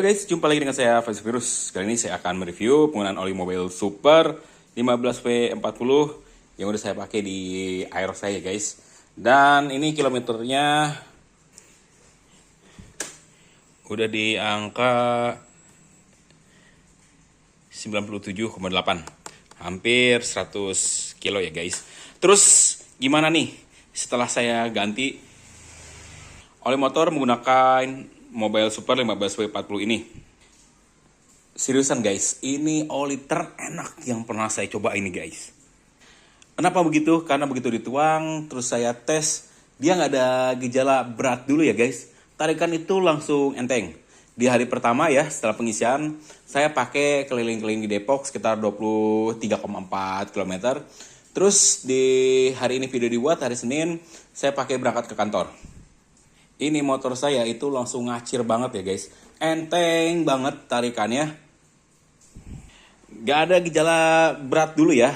guys, jumpa lagi dengan saya Faiz Virus. Kali ini saya akan mereview penggunaan oli mobil Super 15W40 yang udah saya pakai di Aerox saya guys. Dan ini kilometernya udah di angka 97,8, hampir 100 kilo ya guys. Terus gimana nih setelah saya ganti oli motor menggunakan Mobil Super 15W40 ini? Seriusan guys, ini oli terenak yang pernah saya coba ini guys. Kenapa begitu? Karena begitu dituang, terus saya tes, dia nggak ada gejala berat dulu ya guys. Tarikan itu langsung enteng. Di hari pertama ya, setelah pengisian, saya pakai keliling-keliling di Depok sekitar 23,4 km. Terus di hari ini video dibuat, hari Senin, saya pakai berangkat ke kantor. Ini motor saya itu langsung ngacir banget ya guys. Enteng banget tarikannya. Gak ada gejala berat dulu ya.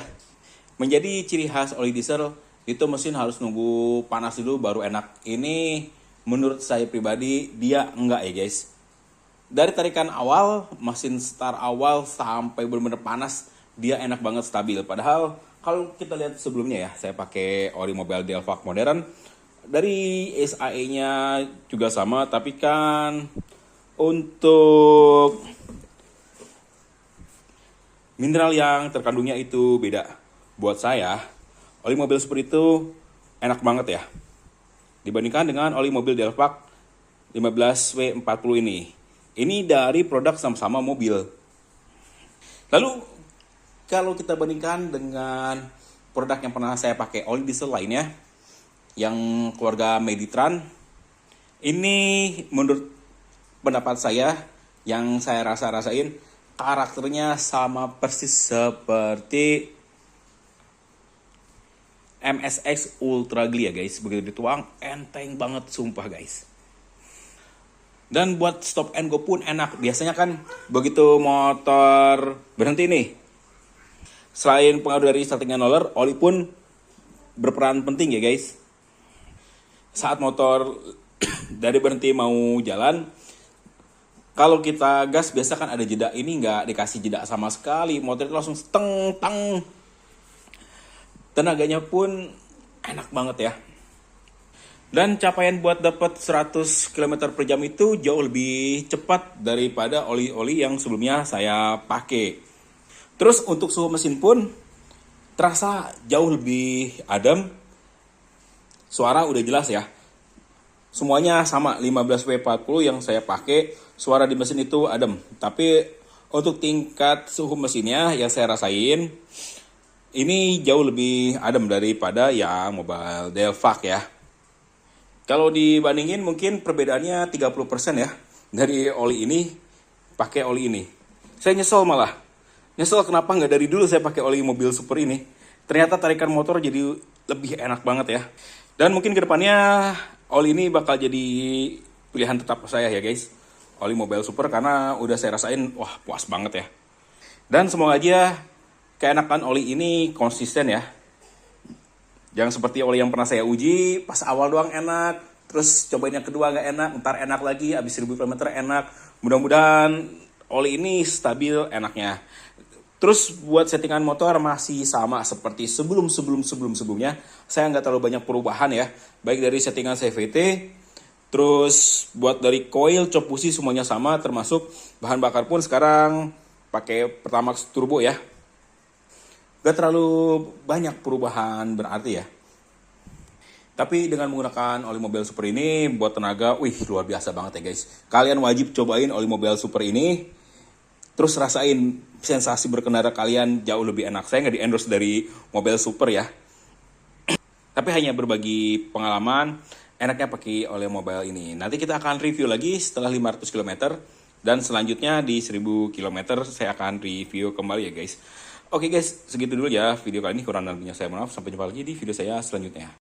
Menjadi ciri khas oli diesel, itu mesin harus nunggu panas dulu baru enak. Ini menurut saya pribadi dia enggak ya guys. Dari tarikan awal, mesin start awal sampai benar-benar panas, dia enak banget stabil. Padahal kalau kita lihat sebelumnya ya, saya pakai oli mobil Delvac modern. Dari SAE-nya juga sama, tapi kan untuk mineral yang terkandungnya itu beda. Buat saya, oli mobil Super itu enak banget ya, dibandingkan dengan oli mobil Delvac 15W40 ini. Ini dari produk sama-sama mobil. Lalu, kalau kita bandingkan dengan produk yang pernah saya pakai, oli diesel lainnya, yang keluarga Meditran, ini menurut pendapat saya yang saya rasain karakternya sama persis seperti MSX Ultra Glia guys. Begitu dituang enteng banget sumpah guys. Dan buat stop and go pun enak. Biasanya kan begitu motor berhenti nih, selain pengaruh dari starting roller, oli pun berperan penting ya guys. Saat motor dari berhenti mau jalan, kalau kita gas biasa kan ada jeda, ini nggak dikasih jeda sama sekali, motor itu langsung teng teng. Tenaganya pun enak banget ya. Dan capaian buat dapat 100 km per jam itu jauh lebih cepat daripada oli-oli yang sebelumnya saya pakai. Terus untuk suhu mesin pun terasa jauh lebih adem. Suara udah jelas ya. Semuanya sama 15W40 yang saya pakai, suara di mesin itu adem. Tapi untuk tingkat suhu mesinnya yang saya rasain, ini jauh lebih adem daripada yang mobil Delvac ya. Kalau dibandingin mungkin perbedaannya 30% ya. Dari oli ini, pakai oli ini. Saya nyesel malah. Nyesel kenapa nggak dari dulu saya pakai oli mobil Super ini. Ternyata tarikan motor jadi lebih enak banget ya. Dan mungkin kedepannya oli ini bakal jadi pilihan tetap saya ya guys. Oli mobil Super karena udah saya rasain, wah puas banget ya. Dan semoga aja keenakan oli ini konsisten ya. Jangan seperti oli yang pernah saya uji, pas awal doang enak, terus cobain yang kedua nggak enak, ntar enak lagi, abis 1000 km enak. Mudah-mudahan oli ini stabil enaknya. Terus buat settingan motor masih sama seperti sebelumnya. Saya nggak terlalu banyak perubahan ya. Baik dari settingan CVT, terus buat dari coil, cop busi semuanya sama. Termasuk bahan bakar pun sekarang pakai Pertamax Turbo ya. Gak terlalu banyak perubahan berarti ya. Tapi dengan menggunakan oli mobil Super ini buat tenaga, wih luar biasa banget ya guys. Kalian wajib cobain oli mobil Super ini. Terus rasain sensasi berkendara kalian jauh lebih enak. Saya nggak di-endorse dari mobil Super ya. Tapi hanya berbagi pengalaman enaknya pakai oli mobil ini. Nanti kita akan review lagi setelah 500 km. Dan selanjutnya di 1000 km saya akan review kembali ya guys. Oke guys, segitu dulu ya video kali ini. Kurang lebihnya saya maaf. Sampai jumpa lagi di video saya selanjutnya.